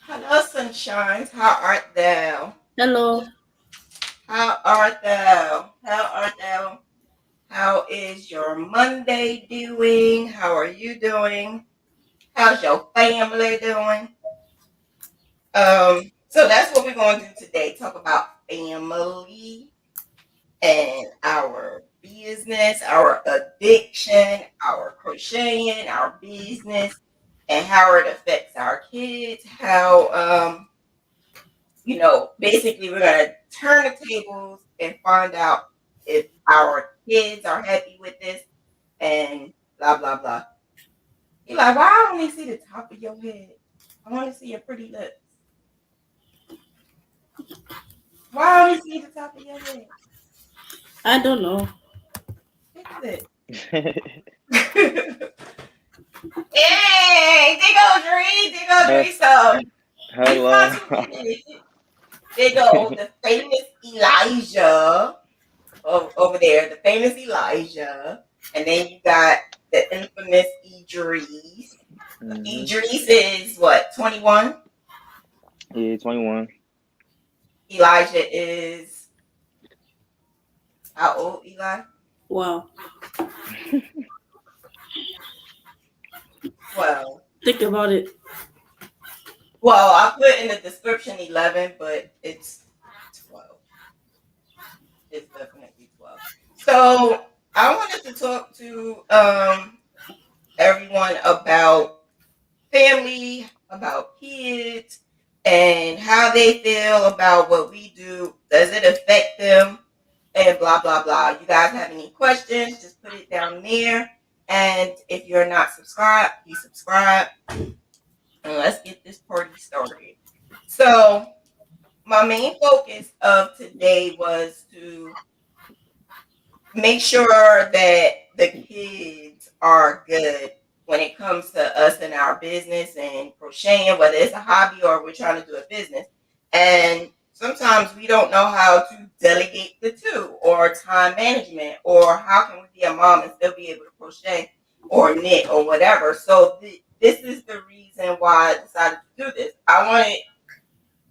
Hello, sunshines. How art thou? Hello. How art thou? How art thou? How is your Monday doing? How are you doing? How's your family doing? So that's what we're going to do today. Talk about family and our business, our addiction, our crocheting, our business, and how it affects our kids. Basically we're going to turn the tables and find out if our kids are happy with this and blah, blah, blah. You're like, why I only see the top of your head? I want to see your pretty lips. Why I only see the top of your head? I don't know. Fix it. Hey, there go Dree. There go Dree. So, Hello. because we did it, there go the famous Elijah. Over there, the famous Elijah, and then you got the infamous Idris. Idris is what, 21? Yeah, 21. Elijah is how old, Eli? Wow. 12. Think about it. Well, I put in the description 11, but it's 12. It's definitely 12. So I wanted to talk to everyone about family, about kids, and how they feel about what we do. Does it affect them? And blah, blah, blah. You guys have any questions? Just put it down there. And if you're not subscribed, please subscribe. And let's get this party started. So, my main focus of today was to make sure that the kids are good when it comes to us and our business and crocheting, whether it's a hobby or we're trying to do a business. And sometimes we don't know how to delegate the two, or time management, or how can we be a mom and still be able to crochet or knit or whatever. So this is the reason why I decided to do this.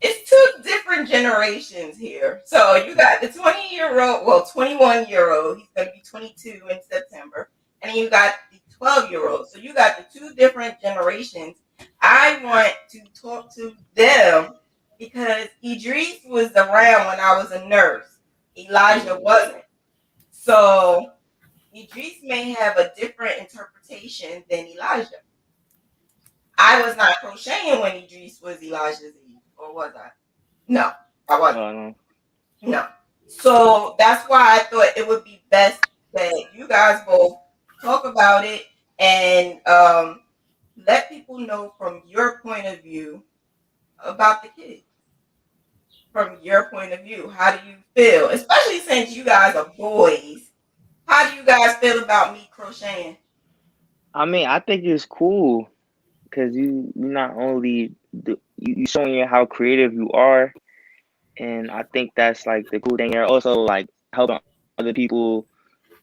It's two different generations here. So you got the 20-year-old, well, 21-year-old. He's going to be 22 in September. And then you got the 12-year-old. So you got the two different generations. I want to talk to them because Idris was around when I was a nurse. Elijah wasn't. So Idris may have a different interpretation than Elijah. I was not crocheting when Idris was Elijah's age, or was I? No, I wasn't. No. So that's why I thought it would be best that you guys both talk about it and let people know from your point of view about the kids. From your point of view, how do you feel? Especially since you guys are boys. How do you guys feel about me crocheting? I mean, I think it's cool because you not only you showing how creative you are, and I think that's like the cool thing. You're also like helping other people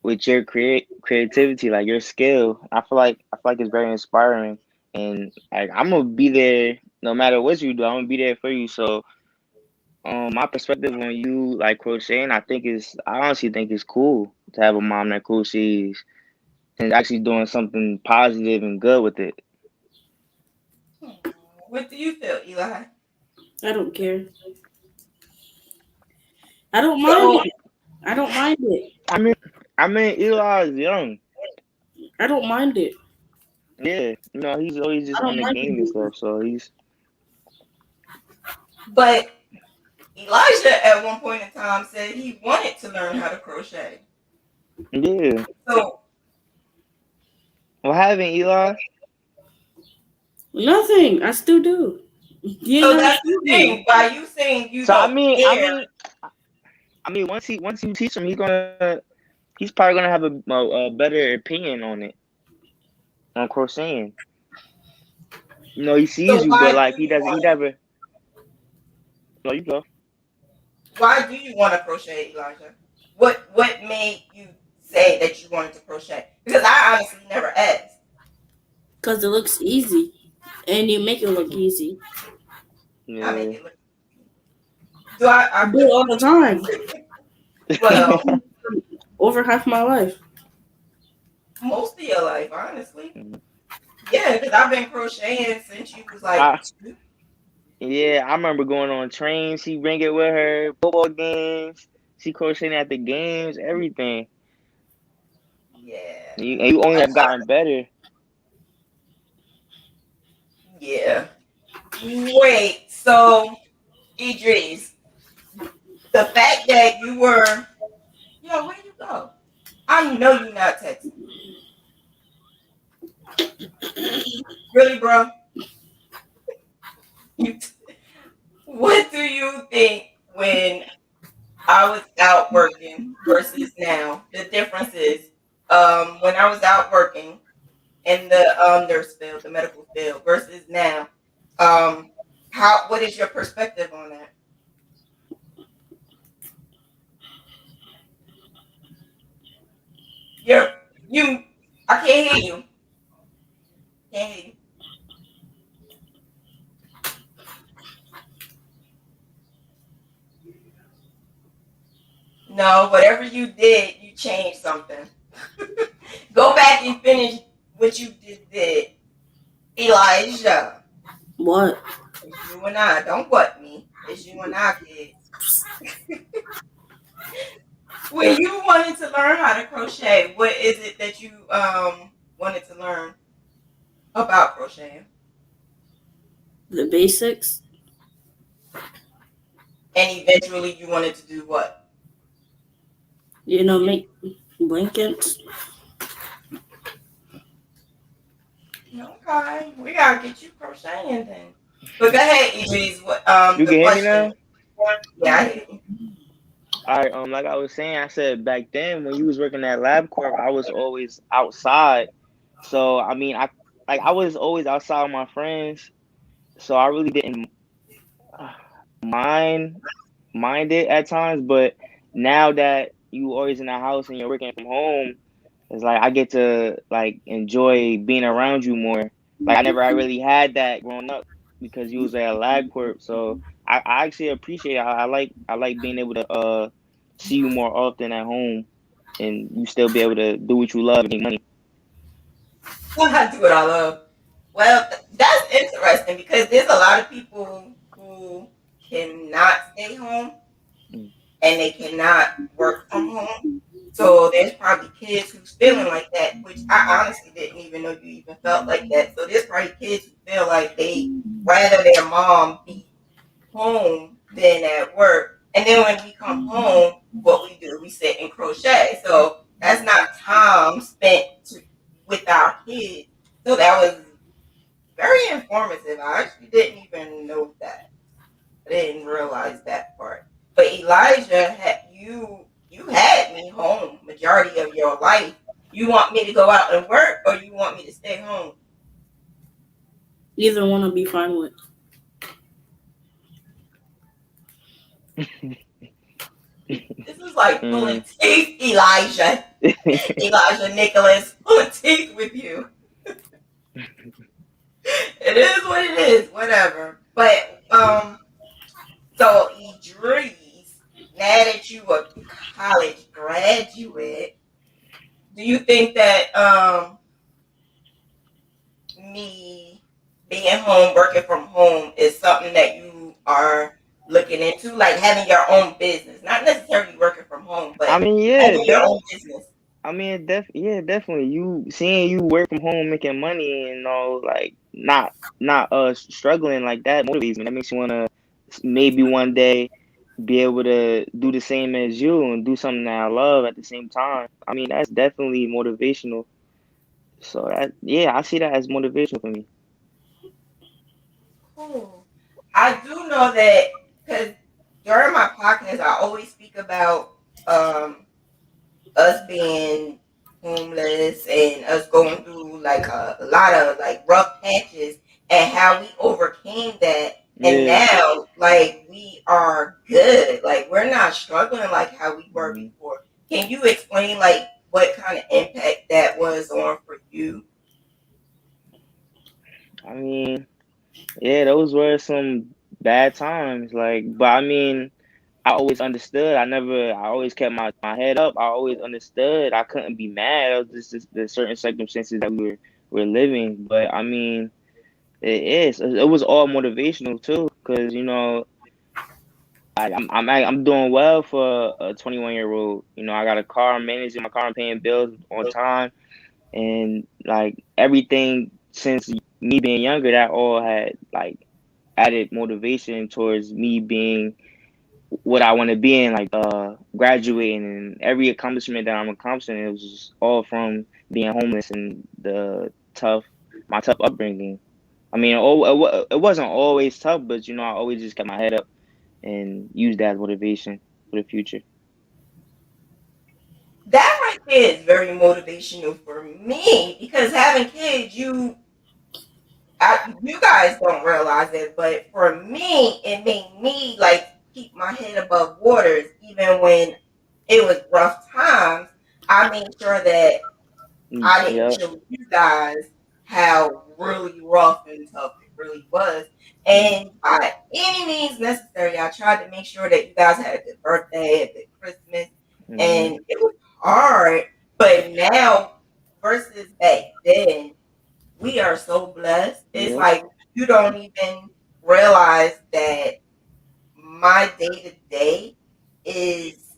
with your creativity, like your skill. I feel like it's very inspiring, and like I'm gonna be there no matter what you do. I'm gonna be there for you. So, my perspective when you like crocheting, I honestly think it's cool to have a mom that crochets and actually doing something positive and good with it. What do you feel, Eli? I don't care. I don't mind So it. I don't mind it. I mean, Eli is young. I don't mind it. Yeah, he's always I just don't on the mind game and it. stuff. So he's but Elijah at one point in time said he wanted to learn how to crochet. yeah. So, What happened, Eli? Nothing. I still do. You ain't so gotta that's the excuse me. thing. By you saying you So don't care, I mean, once you teach him, he's probably gonna have a better opinion on it, on crocheting. He sees so you, but like he never. No, you go. why do you want to crochet, Elijah? What made you say that you wanted to crochet? Because I honestly never asked. Because it looks easy. And you make it look easy. I make Yeah. it look. Do I? I do it all the time. Well, Over half my life. most of your life, honestly. Yeah, because I've been crocheting since you was like I 2. Yeah, I remember going on trains. She bring it with her, football games. She crocheting at the games, everything. Yeah. And you only have gotten better. Yeah. Wait. So, Idris, the fact that you were, yo, where you go? I know you're not texting. Really, bro? You. What do you think when I was out working versus now? The difference is, when I was out working in the nurse field, the medical field, versus now. Um, what is your perspective on that? You're you. I can't hear you. Can't hear you. No, whatever you did, you changed something. Go back and finish what you just did, Elijah. What? It's you and I. Don't what me. It's you and I, kids. When you wanted to learn how to crochet, what is it that you wanted to learn about crocheting? The basics? And eventually you wanted to do what? Make blankets. Okay, we gotta get you crocheting then. But go ahead, Idris. What You the can hear me question? now? Yeah, I hear you. All right, like I was saying, I said back then when you was working at LabCorp, I was always outside. So I mean, I was always outside with my friends. So I really didn't uh, mind mind it at times. But now that you always in the house and you're working from home, it's like I get to like enjoy being around you more. Like I really had that growing up because you was at LabCorp. So I actually appreciate it. I like being able to see you more often at home and you still be able to do what you love and make money. I do what I love. Well, that's interesting because there's a lot of people who cannot stay home Mm. and they cannot work from home. So there's probably kids who's feeling like that, which I honestly didn't even know you even felt like that. So there's probably kids who feel like they rather their mom be home than at work. And then when we come home, what we do, we sit and crochet. So that's not time spent with our kids. So that was very informative. I actually didn't even know that. I didn't realize that part. But Elijah, you had me home majority of your life. You want me to go out and work, or you want me to stay home? Either one will be fine with. This is like pulling Mm. teeth, Elijah. Elijah Nicholas pulling teeth with you. It is what it is. Whatever. But so Idris, now that you a college graduate, do you think that me being home, working from home is something that you are looking into, like having your own business, not necessarily working from home, but I mean, yeah, having your own business. I mean, yeah, definitely. You seeing you work from home, making money, and all, like not struggling like that motivates me. That makes you wanna maybe one day be able to do the same as you and do something that I love at the same time. I mean, that's definitely motivational. So that yeah, I see that as motivational for me. Cool. I do know that because during my podcast, I always speak about um, us being homeless and us going through like a lot of like rough patches and how we overcame that. And Yeah. now, like, we are good. Like, we're not struggling like how we were Mhm. before. Can you explain, like, what kind of impact that was on for you? I mean, yeah, those were some bad times. Like, but I mean, I always understood. I always kept my head up. I always understood. I couldn't be mad. It was just the certain circumstances that were living. But I mean, it is. It was all motivational too, because I'm doing well for a 21-year-old. I got a car. I'm managing my car. I'm paying bills on time, and like everything since me being younger, that all had like added motivation towards me being what I want to be in, like graduating and every accomplishment that I'm accomplishing. It was just all from being homeless and my tough upbringing. I mean, it wasn't always tough, but I always just kept my head up and used that as motivation for the future. That right there is very motivational for me because having kids, you guys don't realize it, but for me, it made me like keep my head above waters even when it was rough times. I made sure that I didn't Yeah. show you guys how really rough and tough it really was. And by any means necessary, I tried to make sure that you guys had a good birthday, a good Christmas, Mm-hmm. and it was hard. But now versus back then, we are so blessed. It's Yep. like you don't even realize that my day to day is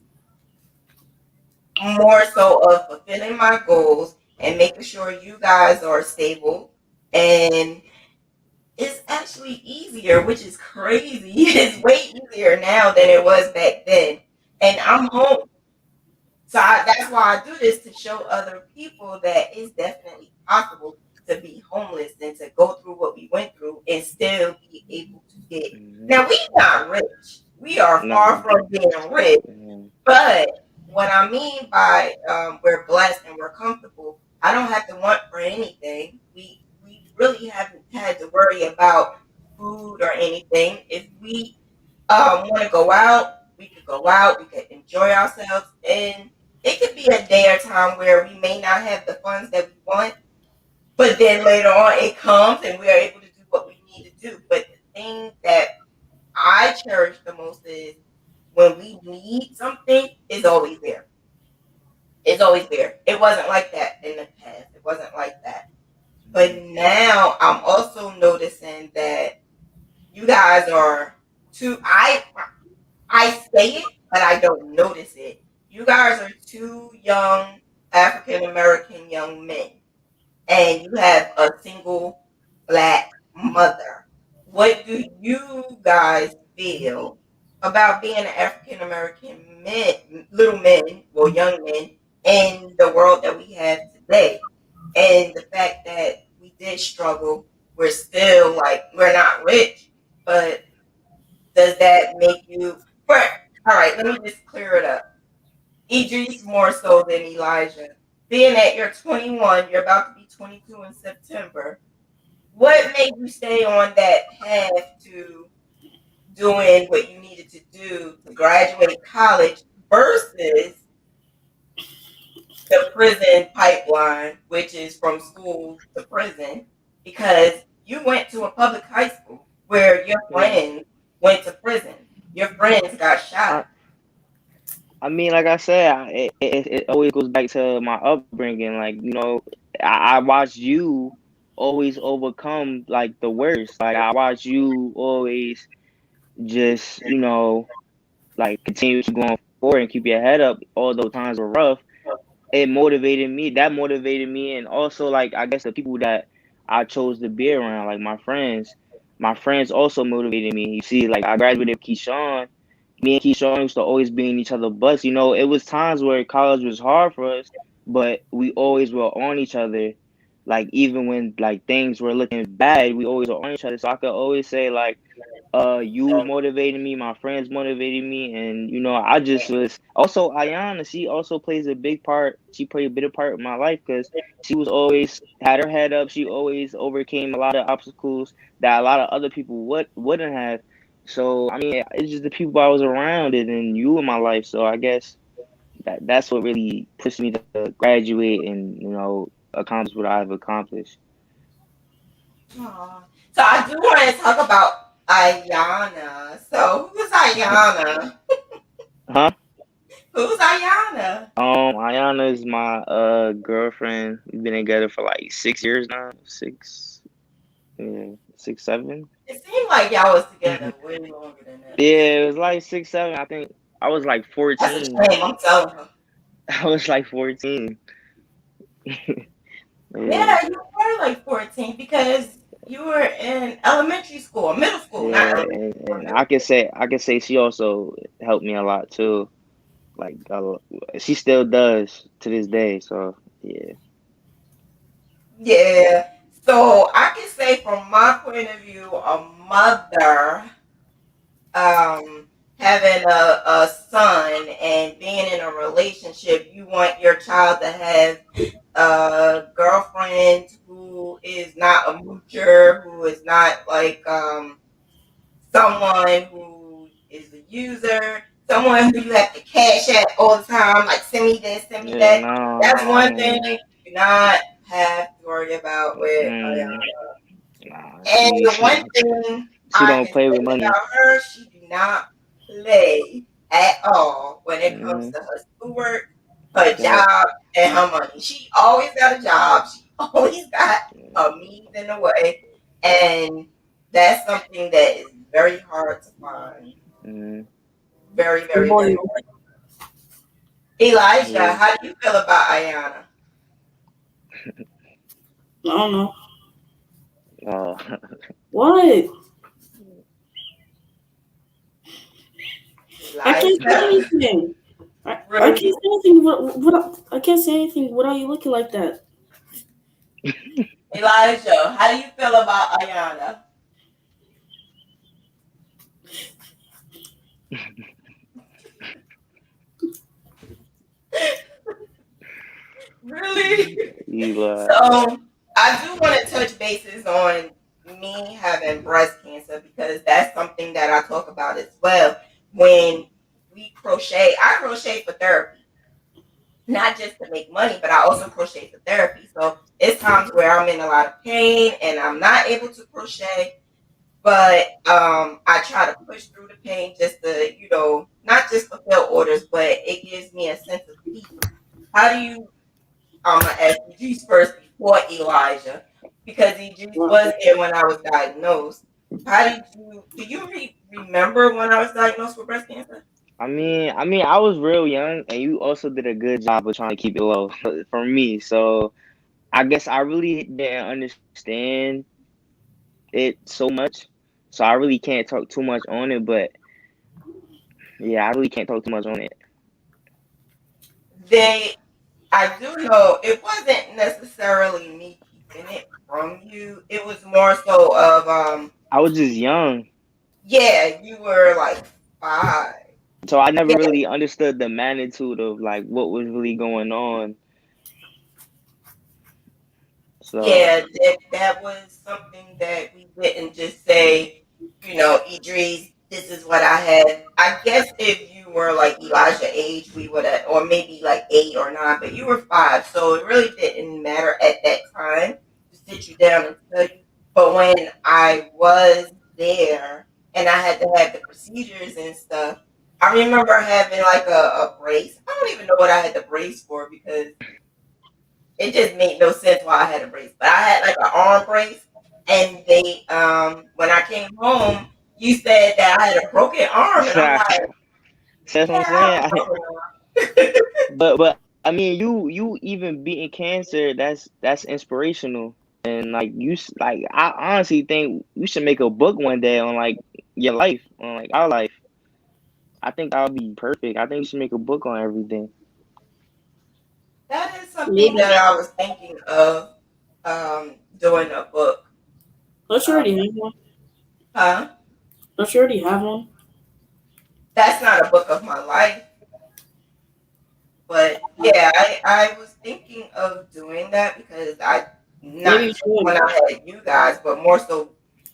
more so of fulfilling my goals and making sure you guys are stable. And it's actually easier, which is crazy. It's way easier now than it was back then. And I'm home. That's why I do this to show other people that it's definitely possible to be homeless and to go through what we went through and still be able to get. Mm-hmm. Now, we're not rich. We are far Nah. from being rich. Mm-hmm. But what I mean by we're blessed and we're comfortable, I don't have to want for anything. We really haven't had to worry about food or anything. If we want to go out, we could go out. We could enjoy ourselves, and it could be a day or time where we may not have the funds that we want, but then later on it comes and we are able to do what we need to do. But the thing that I cherish the most is when we need something, it's always there. It's always there. It wasn't like that in the past. It wasn't like that. But now I'm also noticing that you guys are too I say it, but I don't notice it. You guys are two young African American young men and you have a single black mother. What do you guys feel about being African American men, little men, well, young men, in the world that we have today? And the fact that we did struggle, we're still like, we're not rich, but does that make you, for, all right, let me just clear it up. Idris more so than Elijah. Being that you're 21, you're about to be 22 in September. What made you stay on that path to doing what you needed to do to graduate college versus the prison pipeline, which is from school to prison? Because you went to a public high school where your Yeah. friends went to prison. Your friends got shot. I I mean, like I said, it always goes back to my upbringing. Like, I watched you always overcome like the worst. Like, I watched you always just, like continue to going forward and keep your head up. Although times were rough, it motivated me. That motivated me, and also like I guess the people that I chose to be around, like my friends. My friends also motivated me. You see, like I graduated with Keyshawn. Me and Keyshawn used to always be in each other's butts. It was times where college was hard for us, but we always were on each other. Like even when like things were looking bad, we always were on each other. So I could always say like you motivated me, my friends motivated me, and I just was also Ayana. She also plays a big part. She played a big part in my life because she was always had her head up. She always overcame a lot of obstacles that a lot of other people wouldn't have. So I mean, it's just the people I was around and you in my life. So I guess that's what really pushed me to graduate and accomplish what I've accomplished. Aw. So I do want to talk about Ayana. So who's Ayana? Huh? Who's Ayana? Ayana is my girlfriend. We've been together for like 6 years now. Yeah, 6, 7. It seemed like y'all was together Yeah, way longer than that. it was like 6, 7. I think I was like That's a 14. shame. I'm telling her. I was like 14. Yeah, Yeah, you were like 14 because you were in elementary school, middle school, not yeah, elementary school, and middle school. I can say she also helped me a lot too. Like she still does to this day. So yeah, Yeah. So I can say from my point of view, a mother um, having a son and being in a relationship, you want your child to have a girlfriend who is not a moocher, who is not like someone who is a user, someone who you have to cash at all the time, like send me this, send me yeah, that. no, That's no, one thing you do not have to worry about with mm, nah. and the one thing She I don't can play with say money. about her, she do not play at all when it comes Mm, to her schoolwork, her that, job, and her money. She always got a job. She always got a means in the way. And that's something that is very hard to find. mm, Very, very, very. Loyal. Elijah, yeah. how do you feel about Ayana? I don't know. Oh, What? I can't say Elijah, anything. I can't really? say anything. I can't say anything. What are you looking like that? Elijah, how do you feel about Ayana? Really? Eli. So I do want to touch bases on me having breast cancer because that's something that I talk about as well. When we crochet, I crochet for therapy, not just to make money, but I also crochet for therapy. So it's times where I'm in a lot of pain and I'm not able to crochet, but I try to push through the pain just to, not just fulfill orders, but it gives me a sense of peace. How do you I'm gonna ask Idris first before Elijah because Idris Wow. was there when I was diagnosed. How did you do you remember when I was diagnosed with breast cancer? I was real young, and you also did a good job of trying to keep it low for me. So I guess I really didn't understand it so much. So I really can't talk too much on it, but yeah, I really can't talk too much on it. They I do know it wasn't necessarily me keeping it from you. It was more so of I was just young, yeah, you were like 5. so I never Yeah, really understood the magnitude of like what was really going on. So yeah, that was something that we didn't just say, Idris, this is what I had. I guess if you were like Elijah age, we would have, or maybe like 8 or 9, but you were 5, so it really didn't matter at that time to sit you down and tell you. But when I was there and I had to have the procedures and stuff, I remember having like a brace. I don't even know what I had the brace for because it just made no sense why I had a brace. But I had like an arm brace, and they when I came home, you said that I had a broken arm, and I'm that's like, what I'm yeah, I have a saying. broken arm. But I mean, you even beating cancer. That's inspirational, and like like I honestly think you should make a book one day on like your life, on like our life. I think that would be perfect. I think you should make a book on everything. That is something Maybe. that I was thinking of doing a book. Don't you Uh, already have one? huh? Don't you already have one? That's not a book of my life, but yeah, I was thinking of doing that because I Maybe not you just when should. I had you guys, but more so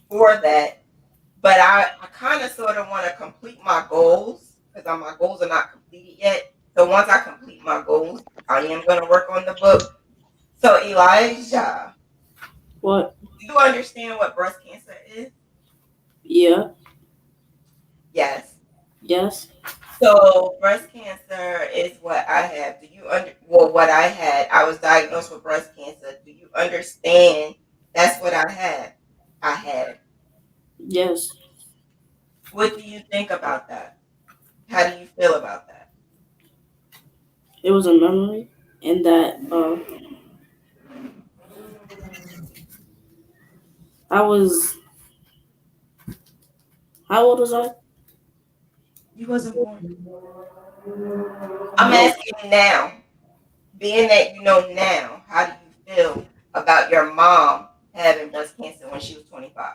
for that. But I kind of sort of want to complete my goals because my goals are not completed yet. So once I complete my goals, I am going to work on the book. So Elijah, What? Do you understand what breast cancer is? Yeah. Yes. Yes. So breast cancer is what I have. Do you what I had? I was diagnosed with breast cancer. Do you understand? That's what I had. I had. Yes. What do you think about that? How do you feel about that? It was a memory, and that I was. How old was I? You wasn't born. I'm Oh, asking now, being that you know now, how do you feel about your mom having breast cancer when she was 25?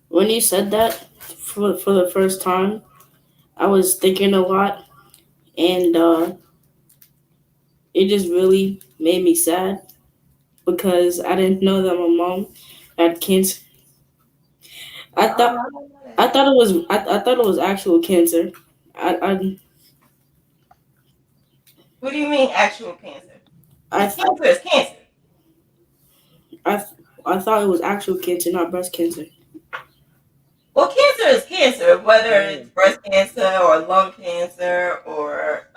when you said that for the first time, I was thinking a lot, and it just really made me sad because I didn't know that my mom had cancer. I Oh, thought I don't know I that. thought it was I thought it was actual cancer. I What do you mean actual cancer? I Because cancer is cancer. I I thought it was actual cancer, not breast cancer. Well, cancer is cancer, whether Yeah. it's breast cancer or lung cancer or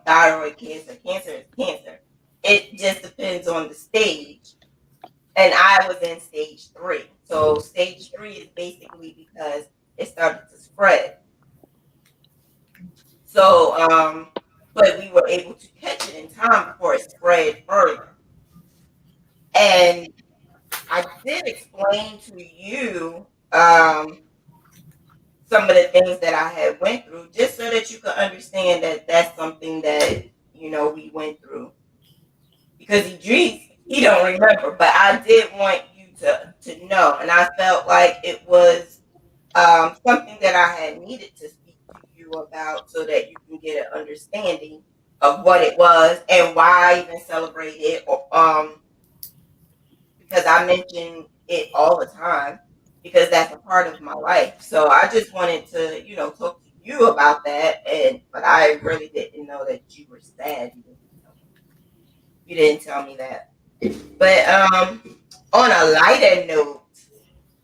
thyroid cancer. Cancer is cancer. It just depends on the stage. And I was in stage three. So stage three is basically because it started to spread. So, but we were able to catch it in time before it spread further. And I did explain to you some of the things that I had went through, just so that you could understand that that's something that we went through. Because Idris, he don't remember, but I did want you to know, and I felt like it was something that I had needed to speak to you about, so that you can get an understanding of what it was and why I even celebrate it. Because I mention it all the time because that's a part of my life. So I just wanted to, talk to you about that. But I really didn't know that you were sad. You didn't tell me that. But on a lighter note,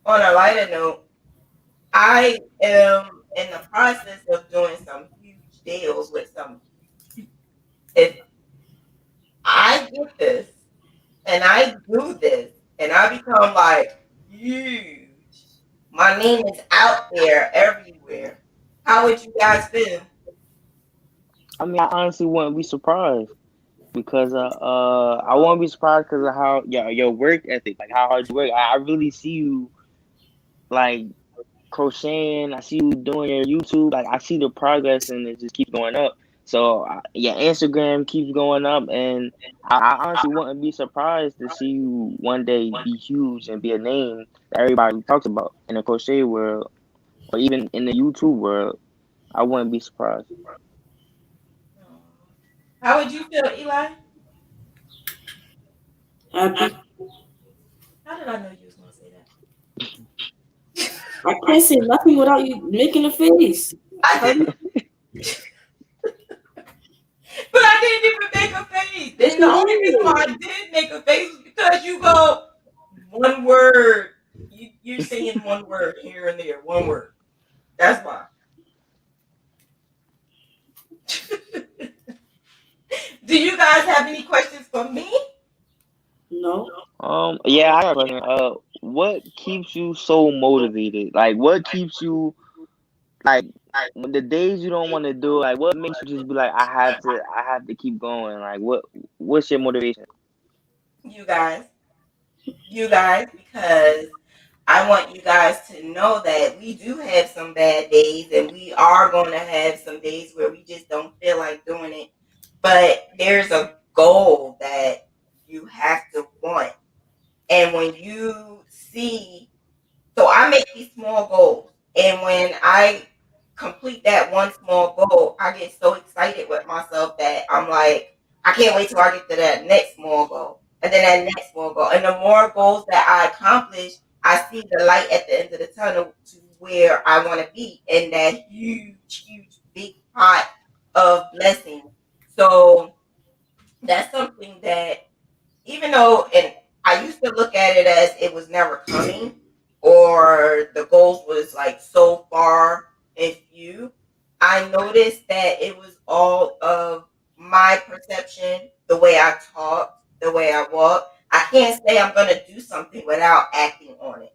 on a lighter note, I am in the process of doing some huge deals with some. If I get this and I do this and I become like huge, my name is out there everywhere. How would you guys feel? I mean, I honestly wouldn't be surprised because I won't be surprised because of how your work ethic, like how hard you work. I really see you like crocheting. I see you doing your YouTube. Like I see the progress and it just keeps going up. So your Instagram keeps going up, and I honestly wouldn't be surprised to see you one day be huge and be a name that everybody talks about in the crochet world or even in the YouTube world. I wouldn't be surprised. How would you feel, Eli? Happy. How did I know you was gonna say that? I can't say nothing without you making a face. I How do didn't, you, but I didn't even make a face. yes, And the only reason you why I did make a face was because you go one word. You're saying one word here and there, one word. That's why. Do you guys have any questions for me? did. No. Yeah, I got a question. What keeps you so motivated? Like, what keeps you like when the days you don't want to do? Like, what makes you just be like, I have to keep going. Like, what's your motivation? You guys. You guys, because I want you guys to know that we do have some bad days and we are going to have some days where we just don't feel like doing it. But there's a goal that you have to want. And when you see, so I make these small goals. And when I complete that one small goal, I get so excited with myself that I'm like, I can't wait till I get to that next small goal. And then that next small goal. And the more goals that I accomplish, I see the light at the end of the tunnel to where I want to be in that huge, huge, big pot of blessings. So that's something that even though, and I used to look at it as it was never coming, or the goals was like so far and few. I noticed that it was all of my perception, the way I talked, the way I walk. I can't say I'm gonna do something without acting on it.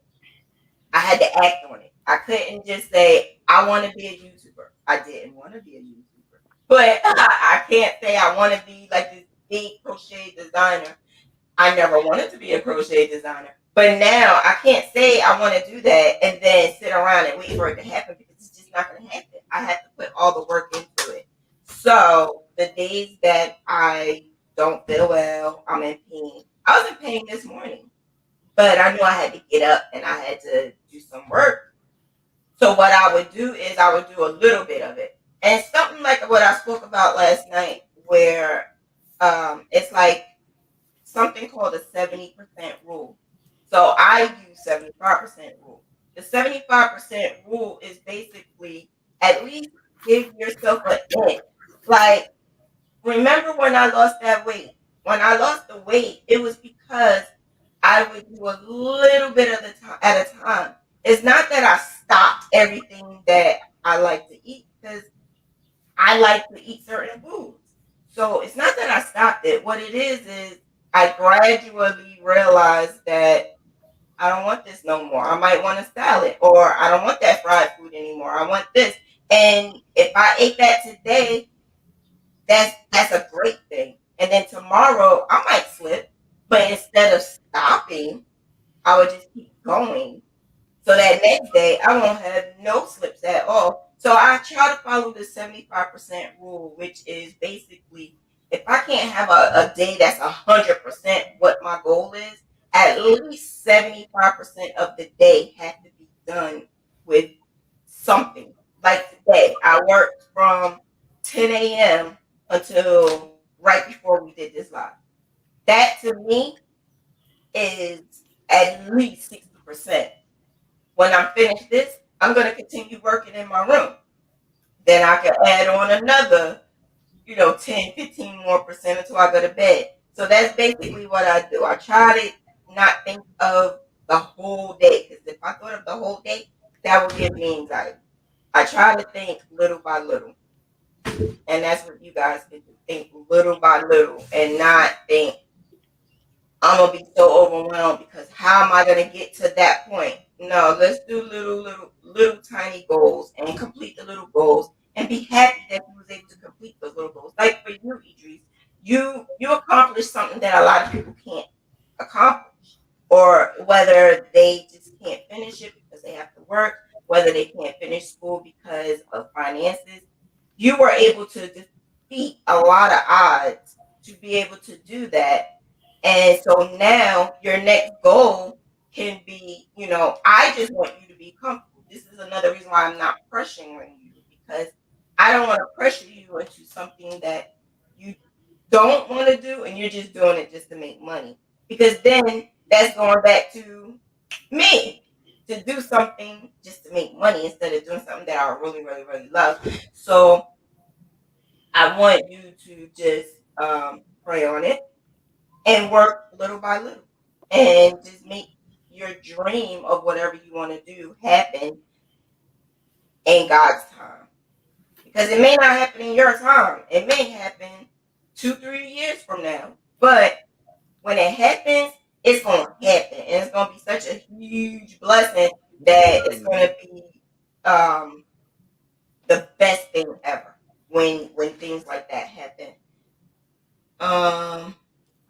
I had to act on it. I couldn't just say I want to be a YouTuber. I didn't want to be a YouTuber, but I can't say I want to be like this big crochet designer. I never wanted to be a crochet designer. But now I can't say I want to do that and then sit around and wait for it to happen because it's just not going to happen. I have to put all the work into it. So the days that I don't feel well, I'm in pain. I was in pain this morning, but I knew I had to get up and I had to do some work. So what I would do is I would do a little bit of it. And something like what I spoke about last night, where it's like something called a 70% rule. So I use 75% rule. The 75% rule is basically at least give yourself an inch. Like, remember when I lost that weight? When I lost the weight, it was because I would do a little bit of the time at a time. It's not that I stopped everything that I like to eat because I like to eat certain foods. So it's not that I stopped it. What it is I gradually realized that I don't want this no more. I might want a salad, or I don't want that fried food anymore. I want this. And if I ate that today, that's a great thing. And then tomorrow I might slip, but instead of stopping, I would just keep going. So that next day, I won't have no slips at all. So I try to follow the 75% rule, which is basically if I can't have a day that's 100% what my goal is, at least 75% of the day has to be done with something. Like today, I worked from 10 a.m. until right before we did this live. That to me is at least 60%. When I'm finished this, I'm going to continue working in my room. Then I can add on another, 10, 15 more percent until I go to bed. So that's basically what I do. I try to not think of the whole day because if I thought of the whole day, that would give me anxiety. I try to think little by little. And that's what you guys can do. Think little by little and not think I'm gonna be so overwhelmed because how am I gonna get to that point? No, let's do little tiny goals and complete the little goals and be happy that you was able to complete those little goals. Like for you, Idris, you accomplished something that a lot of people can't accomplish, or whether they just can't finish it because they have to work, whether they can't finish school because of finances. You were able to defeat a lot of odds to be able to do that, and so now your next goal can be, I just want you to be comfortable. This is another reason why I'm not pressuring you because I don't want to pressure you into something that you don't want to do and you're just doing it just to make money. Because then that's going back to me to do something just to make money instead of doing something that I really, really, really love. So I want you to just pray on it and work little by little and just make your dream of whatever you want to do happen in God's time. Because it may not happen in your time. It may happen 2, 3 years from now. But when it happens, it's going to happen. And it's going to be such a huge blessing that it's going to be the best thing ever when things like that happen. Um,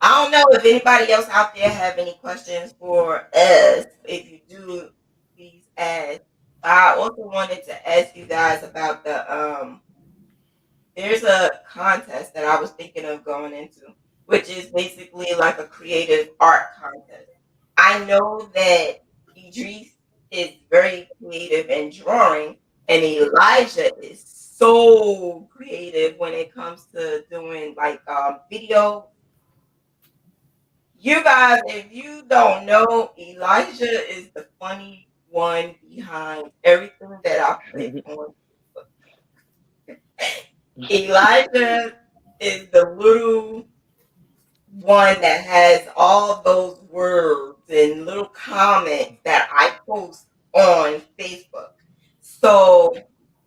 I don't know if anybody else out there have any questions for us. If you do, please ask. I also wanted to ask you guys about there's a contest that I was thinking of going into, which is basically like a creative art contest. I know that Idris is very creative in drawing, and Elijah is so creative when it comes to doing like video. You guys, if you don't know, Elijah is the funny one behind everything that I put on. Elijah is the little one that has all those words and little comments that I post on Facebook. So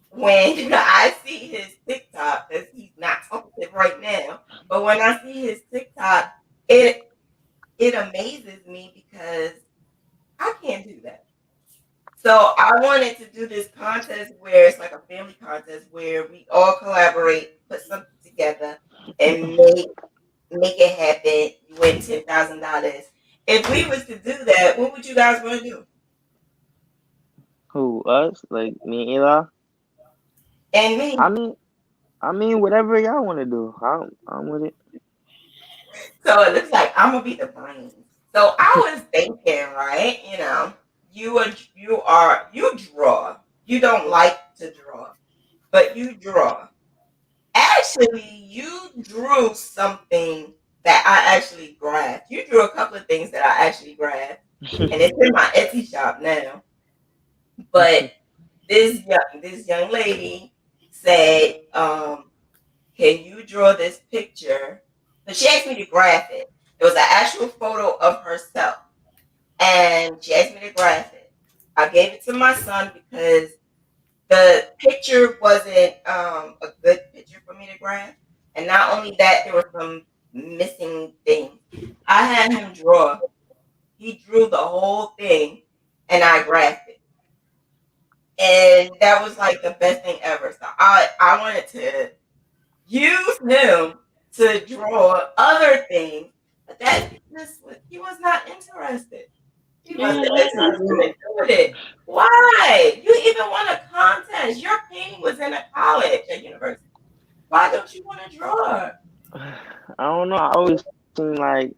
when I see his TikTok, because he's not talkative right now, but when I see his TikTok, it it amazes me because I can't do that. So I wanted to do this contest where it's like a family contest where we all collaborate, put something together, and make it happen. You win $10,000. If we was to do that, what would you guys want to do? Who, us? Like me and Eli? And I me. mean, I mean, whatever y'all want to do. I'm with it. So it looks like I'm gonna be the brains. So I was thinking, right? You draw. You don't like to draw, but you draw. Actually, you drew something that I actually graphed. You drew a couple of things that I actually graphed, and it's in my Etsy shop now. But this young lady said, "Can you draw this picture?" So she asked me to graph it. It was an actual photo of herself, and she asked me to graph it. I gave it to my son because the picture wasn't a good picture for me to graph, and not only that, there were some missing things. I had him draw. He drew the whole thing, and I graphed it, and that was like the best thing ever. So I wanted to use him to draw other things, but he was not interested. He Yeah, wasn't I can interested draw. in doing it. Why? You even won a contest. Your painting was in a college, a university. Why don't you want to draw? I don't know. I always seem like.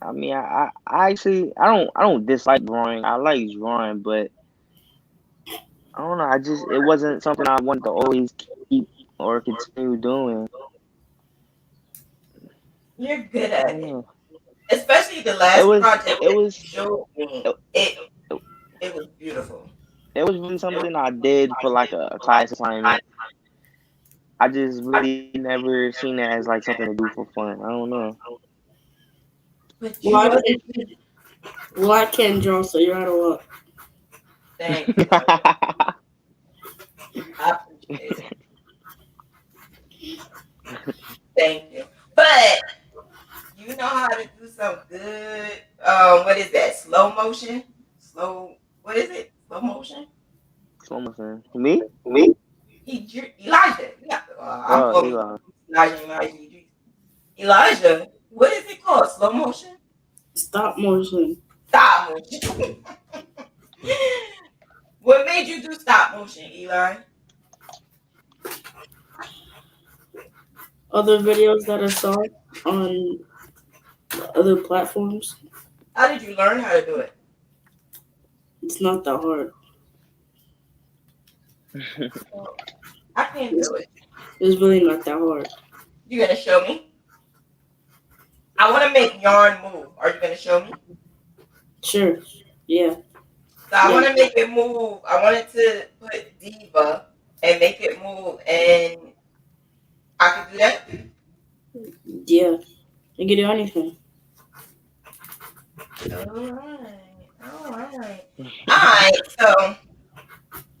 I mean, I actually I don't dislike drawing. I like drawing, but I don't know. I just it wasn't something I wanted to always keep or continue doing. You're good I at don't it. know. Especially the It last was project it that you was showed me. it, It was beautiful. it was really something I did for like a class assignment. I just really never seen it as like something to do for fun. I don't know. But Well, you I wasn't. can. Well, I can draw, so you're out of luck. Thank you. I appreciate it. Thank you. But you know how to do some good. What is that? Slow motion. Slow. What is it? Slow motion. Slow motion. Me? Me? Elijah. Yeah, I'm Oh, calling Eli. Elijah. Elijah. What is it called? Slow motion. Stop motion. Stop motion. What made you do stop motion, Eli? Other videos that I saw on other platforms. How did you learn how to do it? It's not that hard. Well, I can't It's, do it. it's really not that hard. You gonna show me? I want to make yarn move. Are you gonna show me? Sure. Yeah. So I Yeah. want to make it move. I wanted to put Diva and make it move, and I could do that. Yeah. You can do anything. All right. All right. So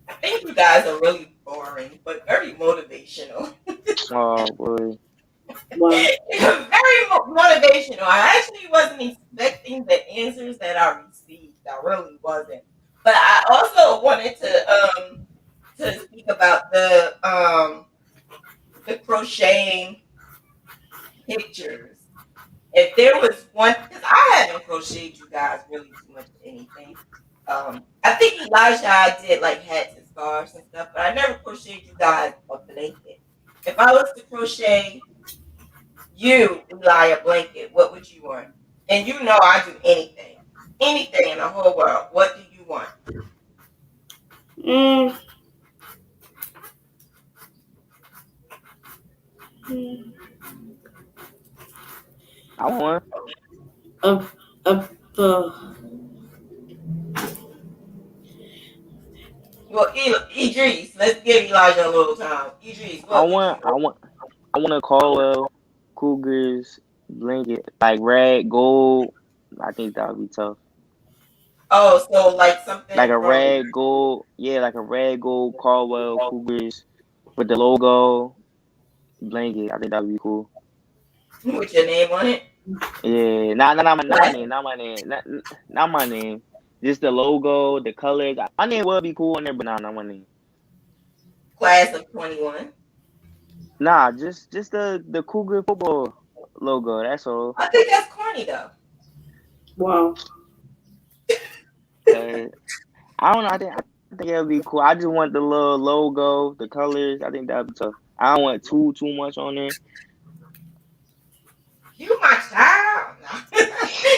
I think you guys are really boring, but very motivational. Oh boy. Wow. Very motivational. I actually wasn't expecting the answers that I received. I really wasn't. But I also wanted to speak about the crocheting pictures. If there was one, because I haven't crocheted you guys really too much of anything. I think Elijah I did like hats and scarves and stuff, but I never crocheted you guys a blanket. If I was to crochet you, Eli, a blanket, what would you want? And you know I do anything, anything in the whole world. What do you want? Mm, mm, I want. up, up, Well, Idris, let's give Elijah a little time. Idris, I what would you want. I want? want. I want a Caldwell Cougars blanket like red, gold. I think that would be tough. Oh, so like Like something a from red, gold, yeah, like a red, gold Caldwell Cougars with the logo blanket. I think that would be cool. with your name on it. Yeah, not my Class, name, not my name. Just the logo, the colors. My name would be cool on there, but nah, not my name. class of 21. Nah, just the Cougar football logo. That's all. I think that's corny though. Wow. Cause I don't know. I think it'll be cool. I just want the little logo, the colors. I think that'd be tough. I don't want too much on there. You my child. No.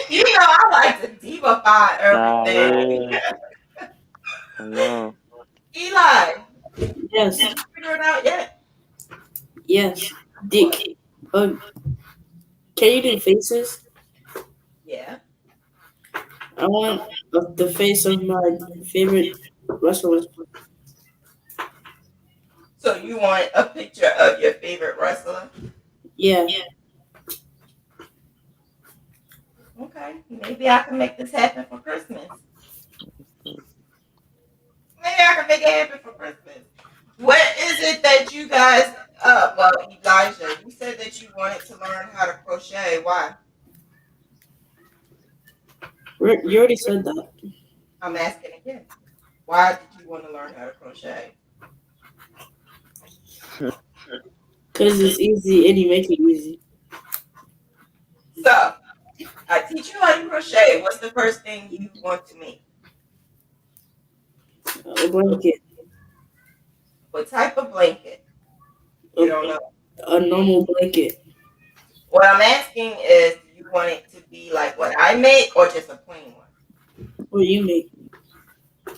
You know I like to divify Nah, everything. yeah, I know. Eli, Yes. did you figure it out yet? Yes. Dick. Uh, can you do faces? Yeah. I want the face of my favorite wrestler. So you want a picture of your favorite wrestler? Yeah. Okay. Maybe I can make this happen for Christmas. Maybe I can make it happen for Christmas. What is it that you guys well, Elijah, you said that you wanted to learn how to crochet. Why? You already said that. I'm asking again. Why did you want to learn how to crochet? Because it's easy and you make it easy. So I teach you how to crochet. What's the first thing you want to make? A blanket. What type of blanket? A, You don't know. a normal blanket. What I'm asking is, do you want it to be like what I make or just a plain one? What you make.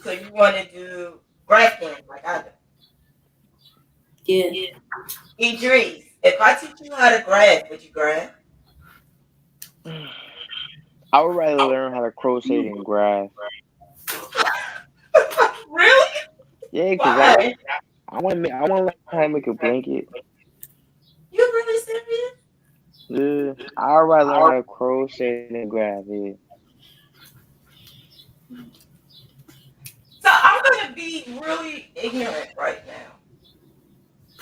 So you want to do grafting like I do. Yeah. Idris, if I teach you how to graft, would you graft? I would rather learn how to crochet than graph. Really? Yeah, cause Why? I want to learn how to make a blanket. You really serious? Yeah, I'd rather learn how to crochet than graph. Yeah. So I'm gonna be really ignorant right now.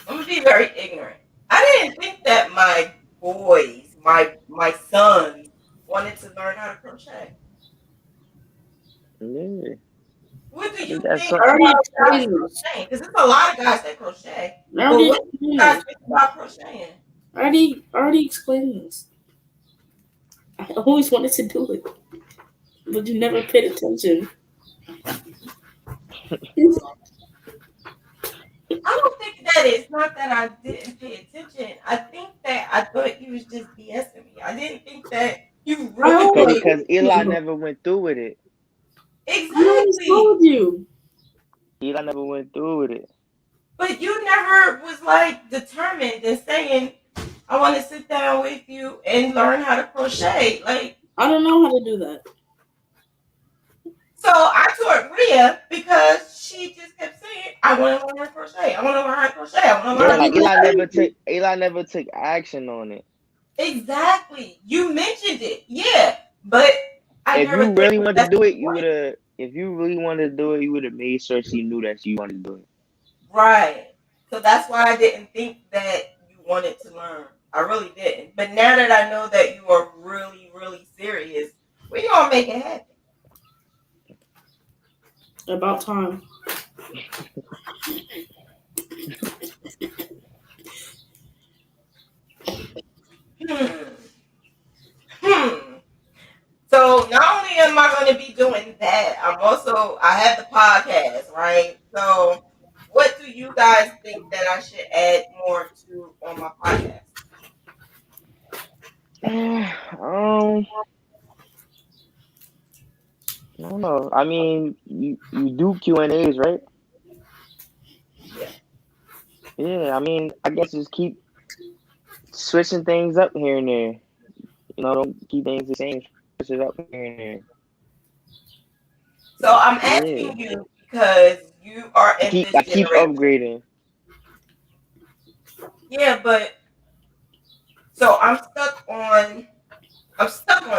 I'm gonna be very ignorant. I didn't think that my boys, my sons, wanted to learn how to crochet. Yeah, What do I you think that's think I already about guys explained this. crocheting? Because there's a lot of guys that crochet. I But already what do you explained guys this. think about crocheting? I already explained this. I always wanted to do it, but you never paid attention. I don't think that it's not that I didn't pay attention. I think that I thought you was just BSing me. I didn't think that you I really cause always paid because Eli told you. never went through with it. I always exactly. told you. Eli never went through with it. But you never was like determined and saying, I want to sit down with you and learn how to crochet. Like, I don't know how to do that. so I taught Rhea because she just kept saying, I want to learn how to crochet. I want to learn how to crochet. I want to learn Yeah, how to like crochet. Eli never took action on it. Exactly. You mentioned it. Yeah. But I If never you thought really wanted to that's do the it, you would point. have. If you really wanted to do it, you would have made sure she knew that you wanted to do it. Right. So that's why I didn't think that you wanted to learn. I really didn't. But now that I know that you are really, really serious, we're going to make it happen. About time. Hmm. Hmm. So not only am I going to be doing that, I have the podcast, right? So what do you guys think that I should add more to on my podcast? um, I don't know. I mean, you do Q&As, right? Yeah. Yeah. I mean, I guess just keep switching things up here and there. Don't keep things the same. Switch it up here and there. So I'm Yeah. asking you because you are in this I keep generation. upgrading. Yeah, but So I'm stuck on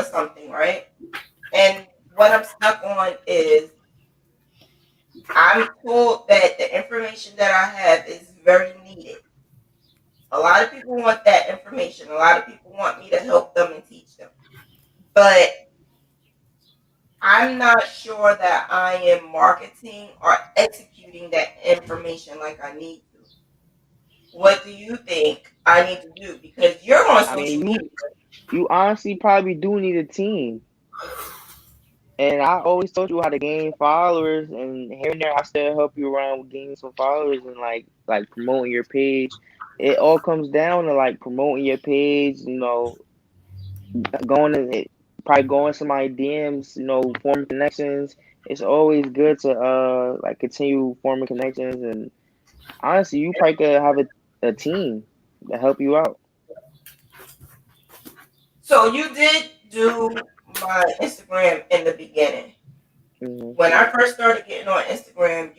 something, right? And what I'm stuck on is I'm told that the information that I have is very needed. A lot of people want that information. A lot of people want me to help them and teach them. But I'm not sure that I am marketing or executing that information like I need to. What do you think I need to do? Because you're on I social mean, media. you honestly probably do need a team. And I always told you how to gain followers, and here and there I still help you around with gaining some followers and like promoting your page. It all comes down to like promoting your page, going to probably going to my DMs, forming connections. It's always good to like continue forming connections, and honestly, you probably could have a team to help you out. So you did do my Instagram in the beginning. Hmm. When I first started getting on Instagram,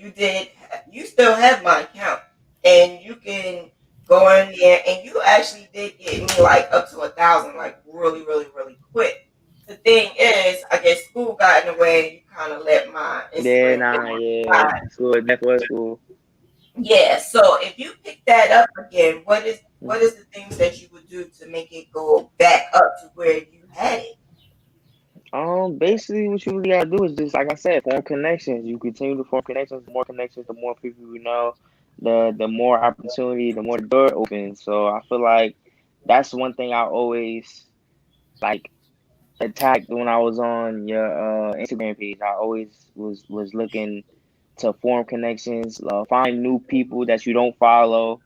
you still have my account, and you can go in there, and you actually did get me like up to 1,000, like really, really, really quick. The thing is, I guess school got in the way. You kind of let my Yeah, Instagram get nah, yeah, by. school, definitely was school. Yeah. So if you pick that up again, what is the things that you would do to make it go back up to where you had it? Basically, what you really gotta do is just like I said, form connections. You continue to form connections. The more connections, the more people you know, the more opportunity, the more the door opens. So I feel like that's one thing I always like attacked when I was on your Instagram page. I always was looking to form connections, find new people that you don't follow,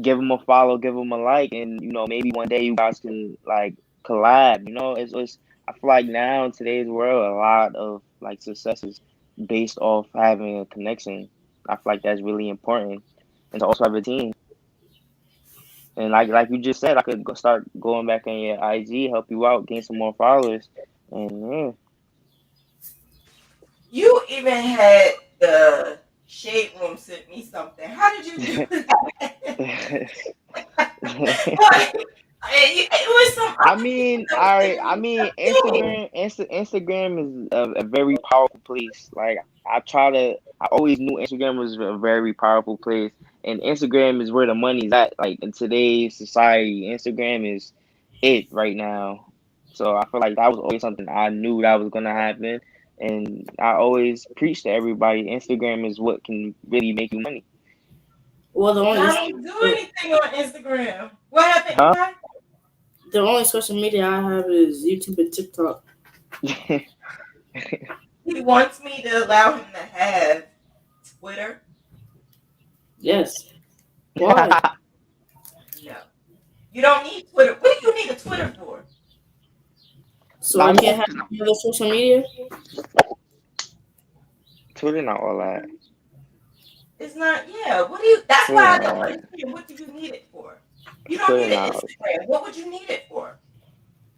give them a follow, give them a like, and maybe one day you guys can like collab. It's I feel like now in today's world, a lot of like success is based off having a connection. I feel like that's really important, and to also have a team. And like you just said, I could start going back on your IG, help you out, gain some more followers, and You even had the shade room sent me something. How did you do that? yeah. Like, it was some I other people mean, that was I sending I me mean, stuff too. Instagram is a very powerful place. Like I always knew Instagram was a very powerful place, and Instagram is where the money's at. Like in today's society, Instagram is it right now. So I feel like that was always something I knew that was gonna happen, and I always preach to everybody: Instagram is what can really make you money. Well, I don't do the, anything on Instagram. What happened, Huh? Eli? the only social media I have is YouTube and TikTok. He wants me to allow him to have Twitter. Yes. Why? No. You don't need Twitter. What do you need a Twitter for? So I Nah, can't have any other social media? Twitter not all that. It's not, yeah. What do you, that's Twitter why I not don't all that. understand. What do you need it for? You don't Twitter need an not all Instagram. What would you need it for?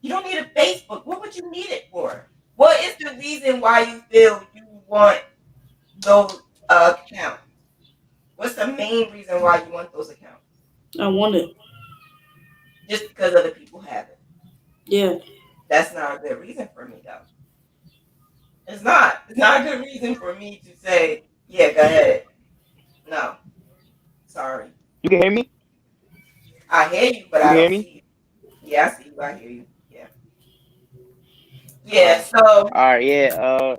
You don't need a Facebook. What would you need it for? What is the reason why you feel you want those accounts? What's the main reason why you want those accounts? I want it. Just because other people have it. Yeah. That's not a good reason for me, though. It's not. It's not a good reason for me to say, yeah, go ahead. No, sorry. You can hear me? I hear you, but You I can hear don't me? see you. Yeah, I see you. I hear you. Yeah. Yeah, Oh. so All right, yeah.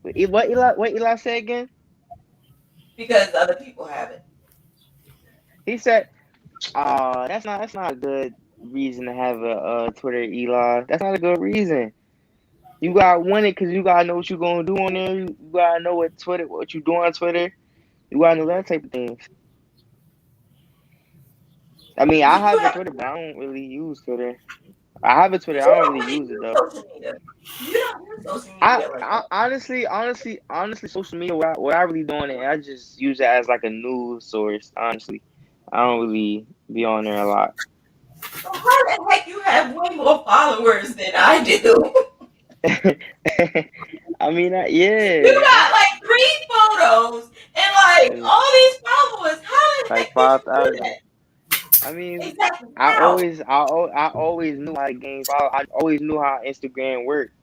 What Eli said again? because other people have it. He said, that's not a good reason to have a Twitter, Eli. That's not a good reason. You gotta want it because you gotta know what you're gonna do on there. You gotta know what you do on Twitter. You gotta know that type of things. I mean, I Do you have a have Twitter, but I don't really use Twitter. I have a Twitter, you I don't don't really really use it use though. social media. You don't use social media like I that. honestly, social media. What I really do on it, I just use it as like a news source. Honestly, I don't really be on there a lot. So how the heck you have way more followers than I do? I mean, You yeah, got like 3 photos and like and all these followers. How the like heck did you do 5,000. that? I mean, Exactly. How? I always knew how to gain follow. I always knew how Instagram worked.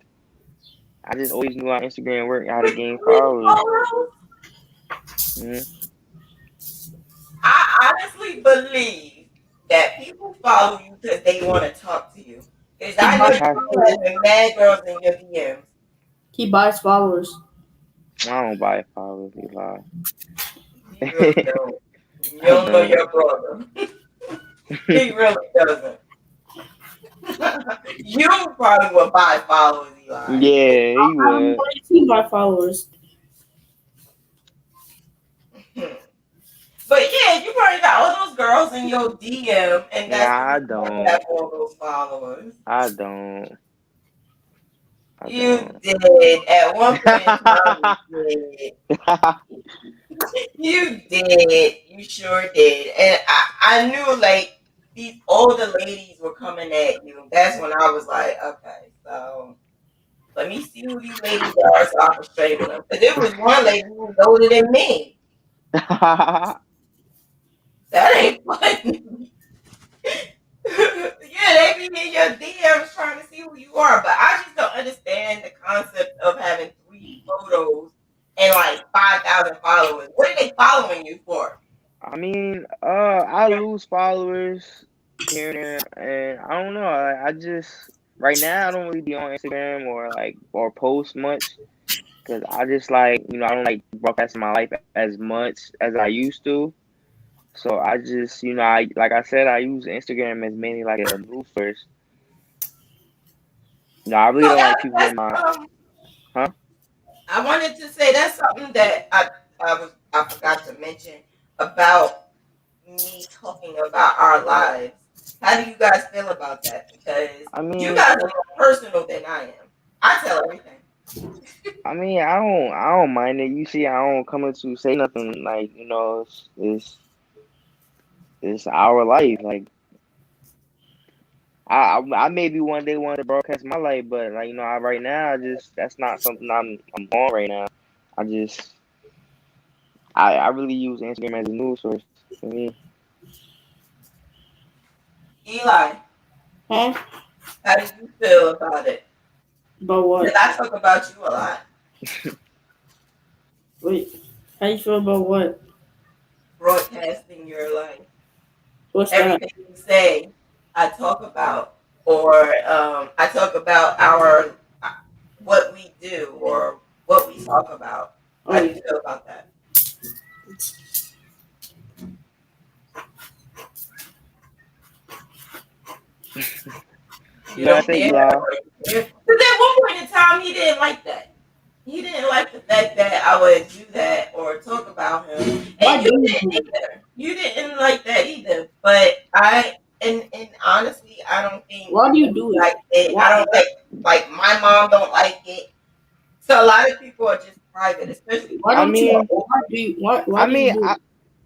I just always knew how Instagram worked, how to With gain three followers. photos? Hmm. I honestly believe that people follow you because they want to talk to you. Because He I know buys That's how. you having mad girls in your DMs. he buys followers. I don't buy followers, Eli. He really don't. You I don't know don't. your brother. He really doesn't. You probably would buy followers, Eli. Yeah, he I have would. money to buy followers. But yeah, you probably got all those girls in your DM, and that's the Nah, I reason why you have don't. all those followers. I don't. I You don't. did. At one point in time, you did. You did. You sure did. And I knew like these older ladies were coming at you. That's when I was like, okay, so let me see who these ladies are so I can straighten them. Because there was one lady who was older than me. That ain't funny. Yeah, they be in your DMs trying to see who you are. But I just don't understand the concept of having three photos and like 5,000 followers. What are they following you for? I mean, I lose followers here and there, and I don't know. I just right now I don't really be on Instagram or post much because I just like I don't like broadcasting my life as much as I used to. So I just I like I said I use Instagram as mainly like a news source. I really So don't like people that's in my huh. I wanted to say that's something that I forgot to mention about me talking about our lives. How do you guys feel about that? Because I you mean, guys are more personal than I am. I tell everything. I don't mind it. You see, I don't come in to say nothing like it's our life. Like I maybe one day want to broadcast my life, but like right now, I just that's not something I'm on right now. I just I really use Instagram as a news source for me. Eli, Huh? how do you feel about it? About Because what? I talk about you a lot. Wait. How you feel about what? Broadcasting your life. What's that? Everything you say, I talk about, or I talk about our what we do or what we talk about. How do you Oh, feel about that? You You gotta don't say, care, Eli. because at one point in time he didn't like that. He didn't like the fact that I would do that or talk about him, why and do you you didn't do it? either. You didn't like that either. But and honestly, I don't think Why do you you do it? like it. Why? I don't like my mom don't like it. So a lot of people are just private, especially Why I people don't who you? are mean, old. Why I do you mean, do it?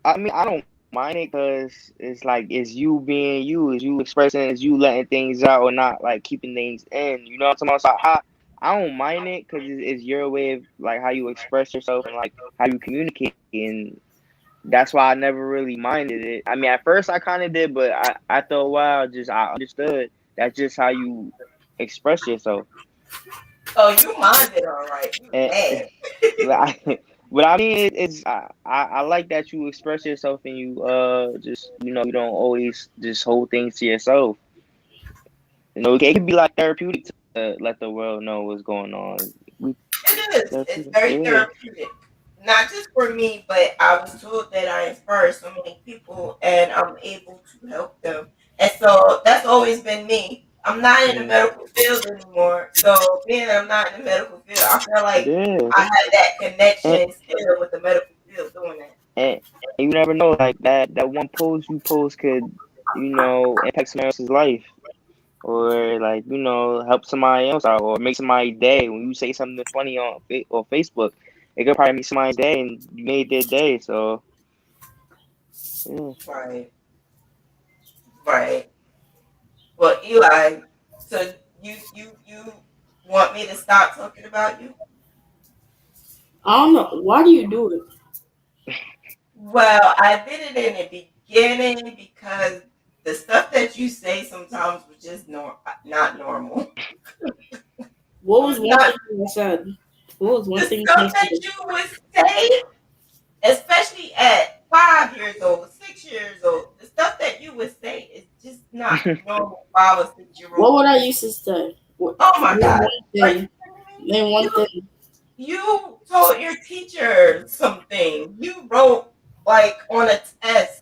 I don't mind it because it's like it's you being you, it's you expressing, it's you letting things out or not like keeping things in. You know what I'm talking about? So I don't mind it because it's your way of like how you express yourself and like how you communicate, and that's why I never really minded it. I mean, at first I kind of did, but after a while, just I understood that's just how you express yourself. Oh, you mind it all right. You And mad. what I mean is, I like that you express yourself and you just you don't always just hold things to yourself. It can be like therapeutic to let the world know what's going on. We It is. It's therapeutic, very yeah, therapeutic. Not just for me, but I was told that I inspire so many people and I'm able to help them. And so that's always been me. I'm not in the yeah, medical field anymore. So being that I'm not in the medical field, I feel like yeah. I had that And connection still with the medical field doing that. and you never know, like that one post you post could impact someone else's life or like help somebody else out or make somebody's day when you say something funny on or Facebook. It could probably make somebody's day and you made their day. So yeah. Right. Right. Well, Eli, so you want me to stop talking about you? I don't know. Why do you do it? Well, I did it in the beginning because the stuff that you say sometimes was just not normal. What It was was one not thing I said? What was the one thing I stuff that said? you would say, especially at 5 years old, 6 years old. The stuff that you would say is just not normal 5 or 6 year What old. would I used to say? What, Oh my name God. one Are you thing. kidding me? Name one thing. You told your teacher something. You wrote like on a test.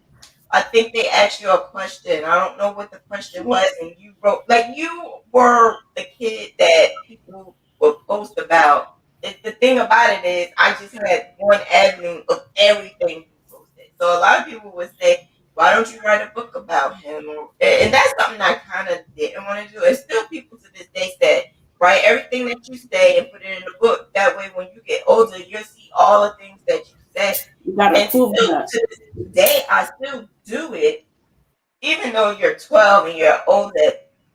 I think they asked you a question. I don't know what the question was, and you wrote like you were the kid that people would post about. The thing about it is, I just had one avenue of everything you posted. So a lot of people would say, "Why don't you write a book about him?" And that's something I kind of didn't want to do. And still, people to this day say, write everything that you say and put it in a book. That way, when you get older, you'll see all the things that you said. You gotta And prove still that. to this day, I still do it, even though you're 12 and you're older.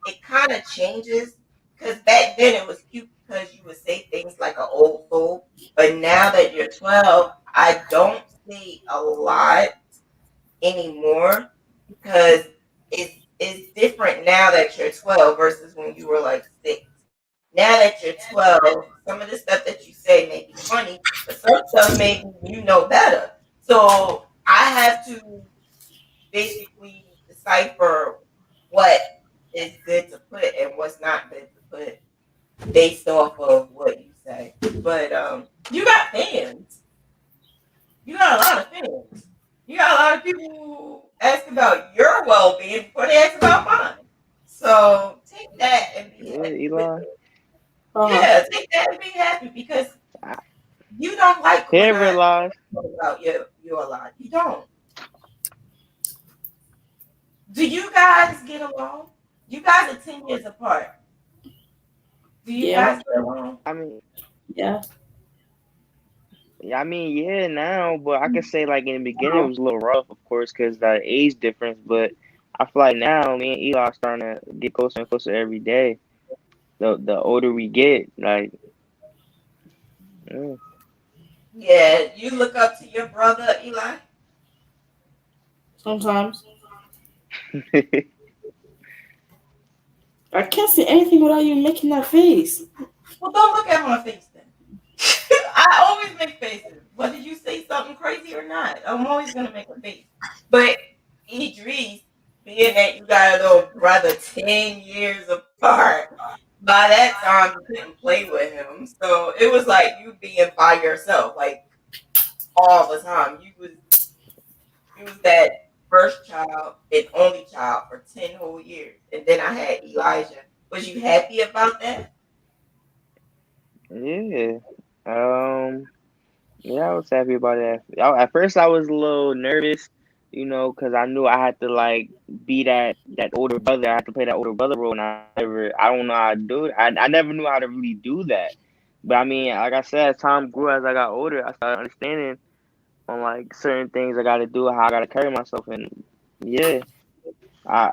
It kind of changes because back then it was cute because you would say things like an old soul. But now that you're 12, I don't say a lot anymore because it's different now that you're 12 versus when you were like 6. Now that you're 12, some of the stuff that you say may be funny, but some stuff maybe you know better. So I have to basically decipher what is good to put and what's not good to put based off of what you say. But you got fans. You got a lot of fans. You got a lot of people who ask about your well being before they ask about mine. So take that and be Yeah, happy with Eli. it. Uh-huh. Yeah, take that and be happy because I you don't like when can't I realize. talk about you a lot. You don't. Do you guys get along? You guys are 10 years apart. Do you Yeah. guys get along? I mean, Yeah. yeah, I mean, yeah, now, but I could say like in the beginning it was a little rough, of course, because the age difference. But I feel like now me and Eli are starting to get closer and closer every day. The older we get, like, mm. Yeah, you look up to your brother Eli. Sometimes I can't see anything without you making that face. Well, don't look at my face then. I always make faces, whether you say something crazy or not. I'm always gonna make a face. But Idris, being that you got a little brother 10 years apart, by that time you couldn't play with him. So it was like you being by yourself, like all the time. You was that first child and only child for 10 whole years. And then I had Elijah. Was you happy about that? Yeah. Um. Yeah, I was happy about that. At first, I was a little nervous, because I knew I had to like be that older brother. I had to play that older brother role, and I don't know how to do it. I never knew how to really do that. But I mean, like I said, as time grew, as I got older, I started understanding on like certain things I got to do, how I got to carry myself, and yeah, I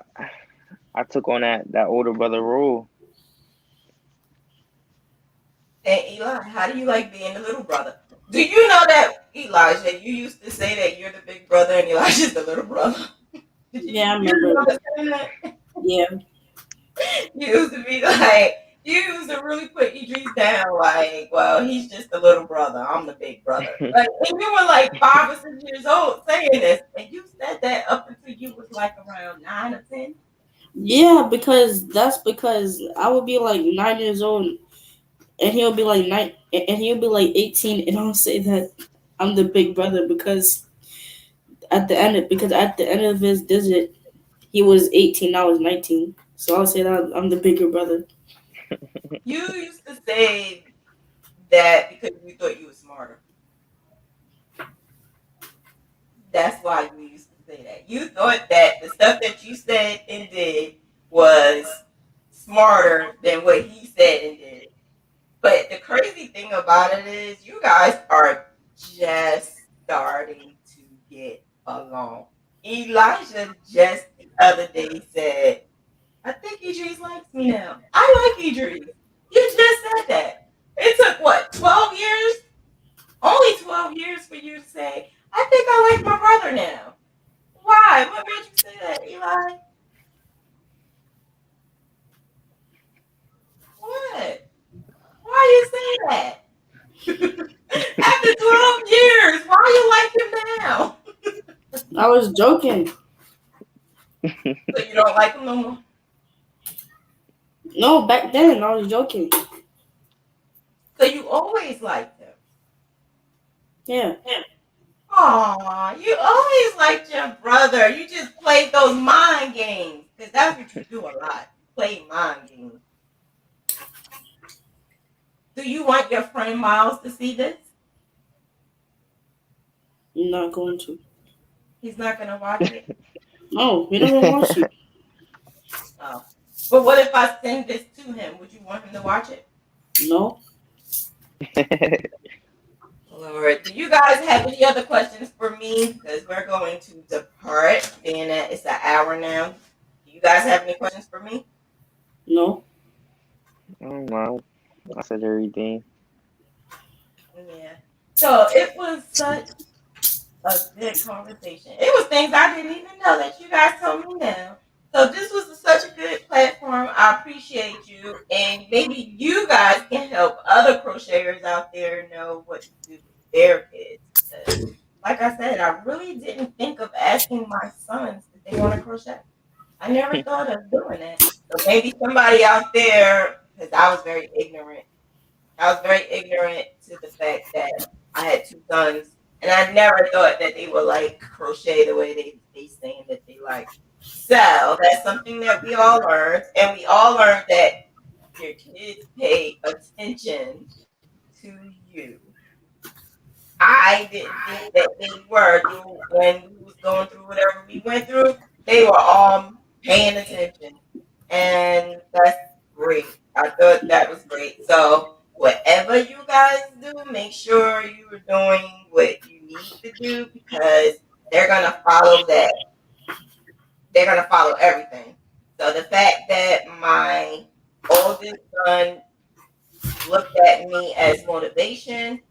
I took on that older brother role. And Eli, how do you like being the little brother? Do you know that Elijah, you used to say that you're the big brother and Elijah's the little brother? Did Yeah, I you remember. remember saying that? Yeah. You used to be like, you used to really put Idris down like, well, he's just the little brother. I'm the big brother. Like, and you were like 5 or 6 years old saying this, and you said that up until you was like around 9 or 10. Yeah, because that's because I would be like 9 years old and he'll be like 18 and I'll say that I'm the big brother because at the end of his visit he was 18, I was 19. So I'll say that I'm the bigger brother. You used to say that because you thought you were smarter. That's why you used to say that. You thought that the stuff that you said and did was smarter than what he said and did. But the crazy thing about it is, you guys are just starting to get along. Elijah just the other day said, I think Idris likes me now. I like Idris. You just said that. It took what, 12 years? Only 12 years for you to say, I think I like my brother now. Why? What made you say that, Eli? that? After 12 years, why you like him now? I was joking. So you don't like him no more? No, back then I was joking. So you always liked him? Yeah. Aw, you always liked your brother. You just played those mind games. Because that's what you do a lot. You play mind games. Do you want your friend Miles to see this? I'm not going to. He's not going to watch it? No, he doesn't watch you. Oh. But what if I send this to him? Would you want him to watch it? No. Lord, do you guys have any other questions for me? Because we're going to depart, being that it's an hour now. Do you guys have any questions for me? No. Oh wow, I said everything. Yeah. So it was such a good conversation. It was things I didn't even know that you guys told me now. So this was such a good platform. I appreciate you, and maybe you guys can help other crocheters out there know what to do with their kids. Because, like I said, I really didn't think of asking my sons if they want to crochet. I never thought of doing that. So maybe somebody out there, because I was very ignorant to the fact that I had two sons, and I never thought that they would like crochet the way they saying that they like. So that's something that we all learned, and we all learned that your kids pay attention to you. I didn't think that they were when we was going through whatever we went through. They were all paying attention, and that's great. I thought that was great. So whatever you guys do, make sure you are doing what you need to do because they're gonna follow that. They're gonna follow everything. So the fact that my oldest son looked at me as motivation,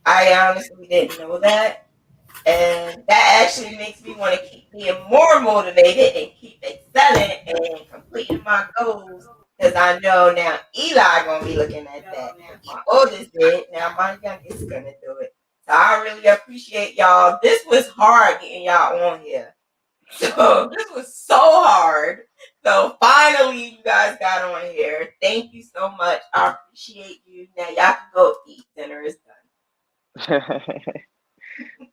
I honestly didn't know that. And that actually makes me want to keep being more motivated and keep excelling and completing my goals because I know now Eli gonna be looking at that. If my oldest did, now my youngest is gonna do it. So I really appreciate y'all. This was hard getting y'all on here. So this was so hard. So finally you guys got on here. Thank you so much. I appreciate you. Now y'all can go eat. Dinner is done.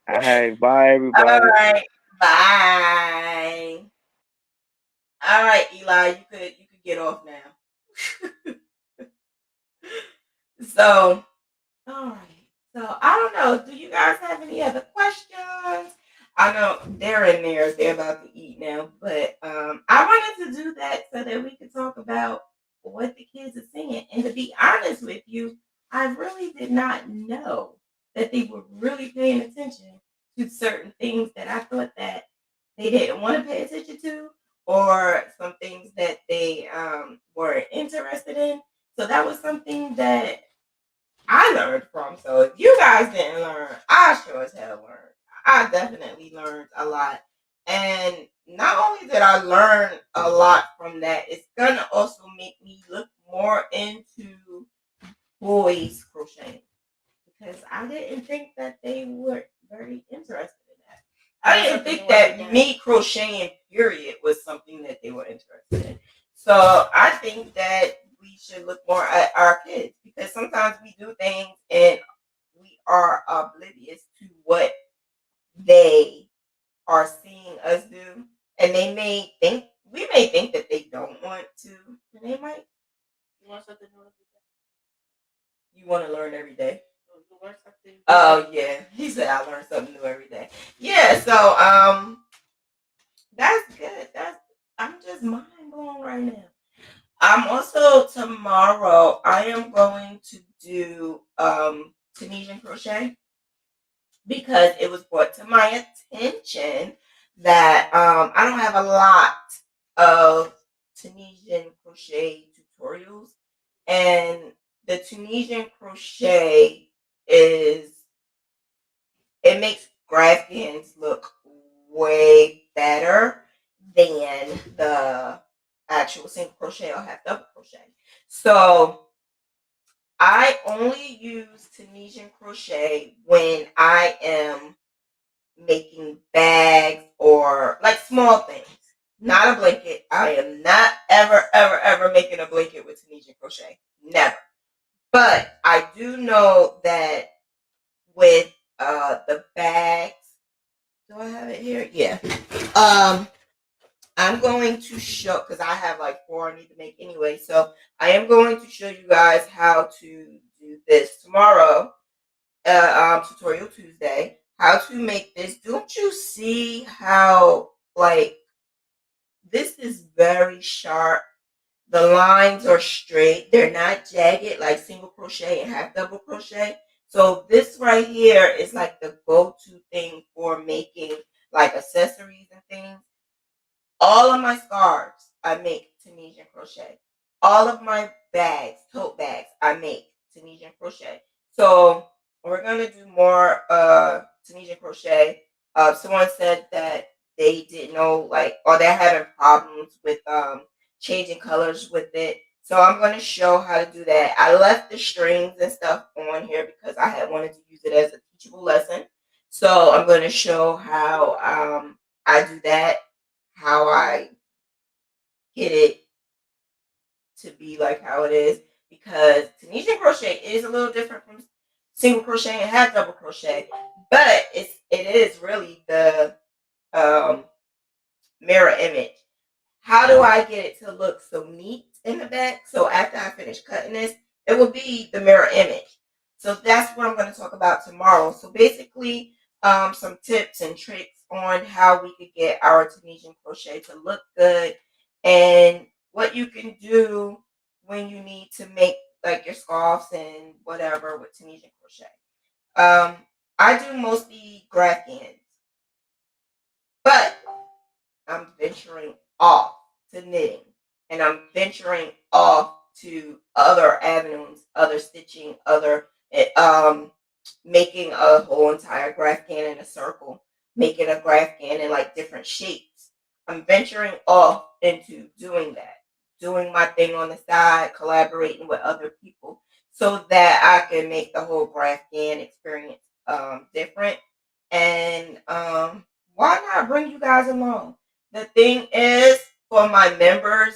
All right, bye All everybody. right. Bye. All right, Eli, you could get off now. So, all right. So I don't know. Do you guys have any other questions? I know they're in there. They're about to eat now, but I wanted to do that so that we could talk about what the kids are singing. And to be honest with you, I really did not know that they were really paying attention to certain things that I thought that they didn't want to pay attention to, or some things that they were interested in. So that was something that I learned from. So if you guys didn't learn, I sure as hell learned. I definitely learned a lot. And not only did I learn a lot from that, it's gonna also make me look more into boys crocheting because I didn't think that they were very interested in that. I didn't think that me crocheting period was something that they were interested in. So I think that we should look more at our kids because sometimes we do things and we are oblivious to what they are seeing us do. And they may think we may think that they don't want to, and they might. You want something new every day? You want to learn every day? You learn something. Oh yeah, he said I learn something new every day. Yeah, so that's good. I'm just mind blown right now. I'm also tomorrow. I am going to do Tunisian crochet because it was brought to my attention that I don't have a lot of Tunisian crochet tutorials, and the Tunisian crochet is it makes graph hands look way better than the actual single crochet or half double crochet. So I only use Tunisian crochet when I am making bags or like small things. Not a blanket. I am not ever making a blanket with Tunisian crochet. Never. But I do know that with the bags, do I have it here? Yeah. I'm going to show, because I have like 4 I need to make anyway. So I am going to show you guys how to do this tomorrow. Tutorial Tuesday. How to make this. Don't you see how like this is very sharp? The lines are straight. They're not jagged like single crochet and half double crochet. So this right here is like the go-to thing for making like accessories and things. All of my scarves, I make Tunisian crochet. All of my bags, tote bags, I make Tunisian crochet. So we're gonna do more Tunisian crochet. Someone said that they didn't know, like, or they're having problems with changing colors with it. So I'm gonna show how to do that. I left the strings and stuff on here because I had wanted to use it as a teachable lesson. So I'm gonna show how I do that, how I get it to be like how it is, because Tunisian crochet is a little different from single crochet and half double crochet, but it is really the mirror image. How do I get it to look so neat in the back? So after I finish cutting this, it will be the mirror image. So that's what I'm going to talk about tomorrow. So basically, some tips and tricks on how we could get our Tunisian crochet to look good, and what you can do when you need to make like your scarves and whatever with Tunisian crochet. I do mostly graph ends, but I'm venturing off to knitting, and I'm venturing off to other avenues, other stitching, other making a whole entire graph can in a circle, making a graph can in like different shapes. I'm venturing off into doing that, doing my thing on the side, collaborating with other people so that I can make the whole graph can experience different. And why not bring you guys along? The thing is, for my members,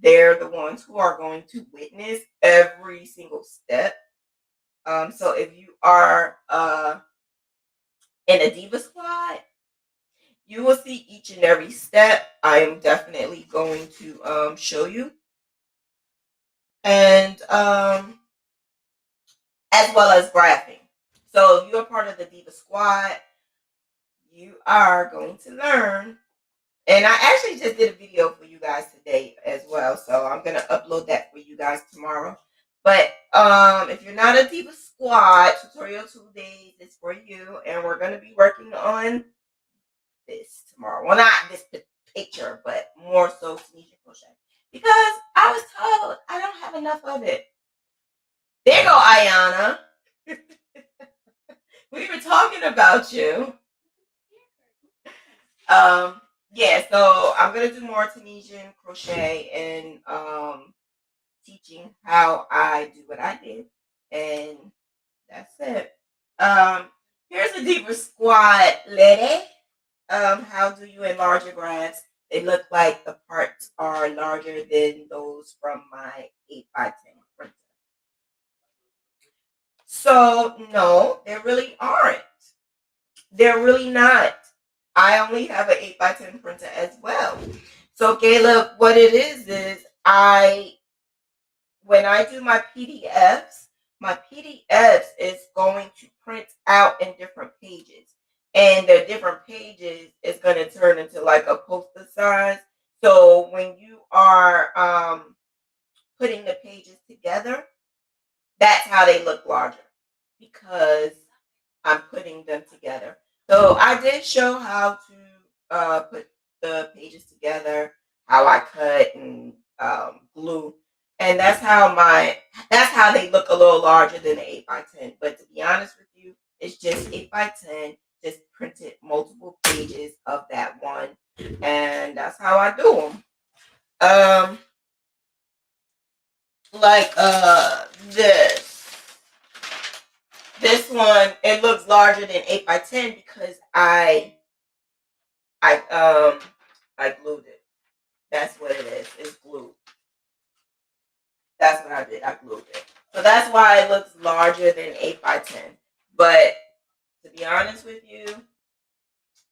they're the ones who are going to witness every single step. So if you are in a Diva squad, you will see each and every step. I am definitely going to show you. And as well as graphing. So if you're part of the Diva squad, you are going to learn. And I actually just did a video for you guys today as well. So I'm going to upload that for you guys tomorrow. But if you're not a Diva squad, Tutorial Tuesdays is for you. And we're going to be working on this tomorrow. Well, not this picture, but more so Tunisian crochet. Because I was told I don't have enough of it. There go Ayana. We were talking about you. Yeah, so I'm gonna do more Tunisian crochet and teaching how I do what I did, and that's it. Here's a Diva squad lady. How do you enlarge your graphs? They look like the parts are larger than those from my 8x10 printer. So no, they really aren't. They're really not. I only have an 8x10 printer as well. So Caleb, what it is when I do my PDFs is going to print out in different pages. And the different pages is going to turn into like a poster size. So when you are putting the pages together, that's how they look larger, because I'm putting them together. So I did show how to put the pages together, how I cut and glue, and that's how they look a little larger than the 8x10. But to be honest with you, it's just 8x10, just printed multiple pages of that one, and that's how I do them. Like this. This one, it looks larger than 8 by 10 because I glued it. That's what it is. It's glued. That's what I did. I glued it. So that's why it looks larger than 8 by 10. But to be honest with you,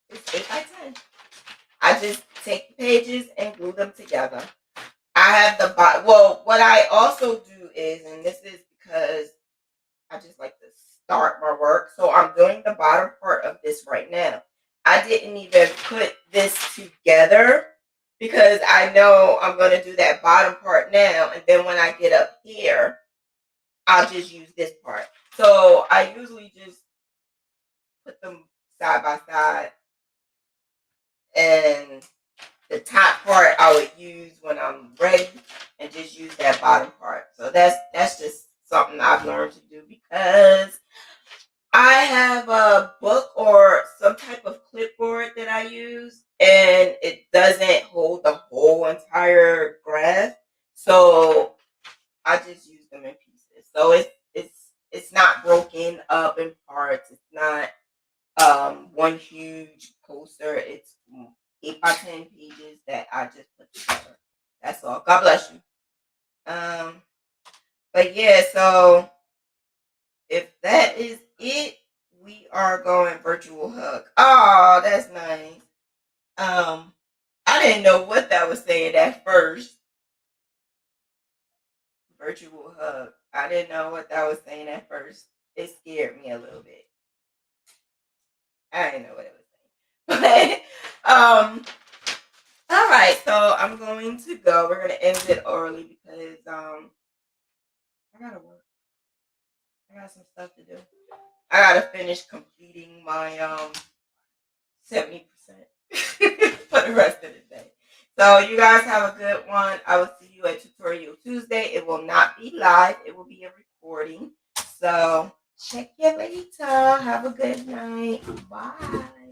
it's 8 by 10. I just take the pages and glue them together. I have the well, what I also do is, and this is because I just like to start my work. So I'm doing the bottom part of this right now. I didn't even put this together because I know I'm going to do that bottom part now. And then when I get up here, I'll just use this part. So I usually just put them side by side. And the top part I would use when I'm ready and just use that bottom part. So that's just something I've learned to do because I have a book or some type of clipboard that I use, and it doesn't hold the whole entire graph. So I just use them in pieces. So it's not broken up in parts. It's not one huge poster. It's 8 by 10 pages that I just put together. That's all. God bless you. But yeah, so if that is it, we are going virtual hug. Oh, that's nice. I didn't know what that was saying at first. Virtual hug. I didn't know what that was saying at first. It scared me a little bit. I didn't know what it was saying. But all right, so I'm going to go. We're gonna end it early because I gotta work. I got some stuff to do. I gotta finish completing my 70% for the rest of the day. So you guys have a good one. I will see you at Tutorial Tuesday. It will not be live. It will be a recording. So check you later. Have a good night. Bye.